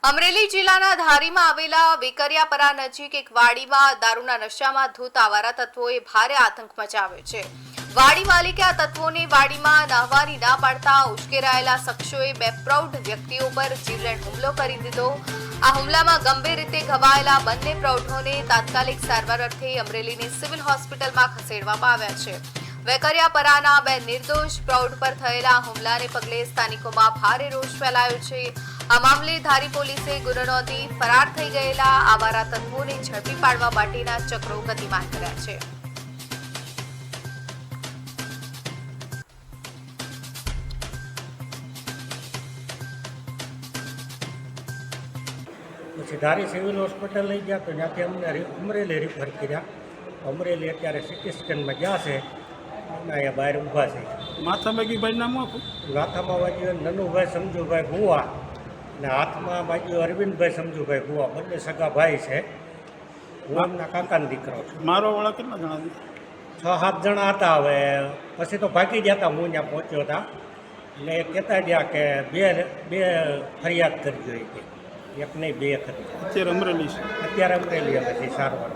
અમરેલી જિલ્લાના ધારીમાં આવેલા વેકરિયાપરા નજીક એક વાડીમાં દારૂના નશામાં ધૂત આવારા તત્વોએ ભારે આતંક મચાવ્યો છે। વાડી માલિકે આ તત્વોને વાડીમાં નાહવાની ના પાડતા ઉશ્કેરાયેલા શખ્સોએ બે પ્રૌઢ વ્યક્તિઓ પર જીવલેણ હુમલો કરી દીધો। આ હુમલામાં ગંભીર રીતે ઘવાયેલા બંને પ્રૌઢોને તાત્કાલિક સારવાર અર્થે અમરેલીની સિવિલ હોસ્પિટલમાં ખસેડવામાં આવ્યા છે। વેકરિયાપરાના બે નિર્દોષ પ્રૌઢ પર થયેલા હુમલાને પગલે સ્થાનિકોમાં ભારે રોષ ફેલાયો છે। આ મામલે ધારી પોલીસે ગુનો નોંધી ફરાર થઈ ગયેલા આવારા તત્વોને ઝડપી પાડવા માટેના ચક્રો ગતિમાન કર્યા છે। પછી ધારી સિવિલ હોસ્પિટલ લઈ ગયા તો ત્યાંથી અમને અમરેલી રિફર કર્યા। અમરેલી અત્યારે સિટી સ્કેનમાં ગયા છે અને અહીંયા બહાર ઊભા છે। માથામાં ભાઈ નામ આપો। માથામાં વાગ્યું નનુભાઈ સમજુભાઈ ભુવા અને હાથમાં વાગ્યું અરવિંદભાઈ સમજુભાઈ ભુવા, બંને સગા ભાઈ છે। હું એમના કાકાનો દીકરો છું। મારવાવાળા કેટલા જણા છે? 6-7 જણા હતા। હવે પછી તો ભાગી ગયા હતા, હું ત્યાં પહોંચ્યો હતા એટલે એ કહેતા ગયા કે બે ફરિયાદ કરજો, એક નહીં બે કરી। અત્યારે અમરેલી છે। અત્યારે અમરેલી અમે સારવાર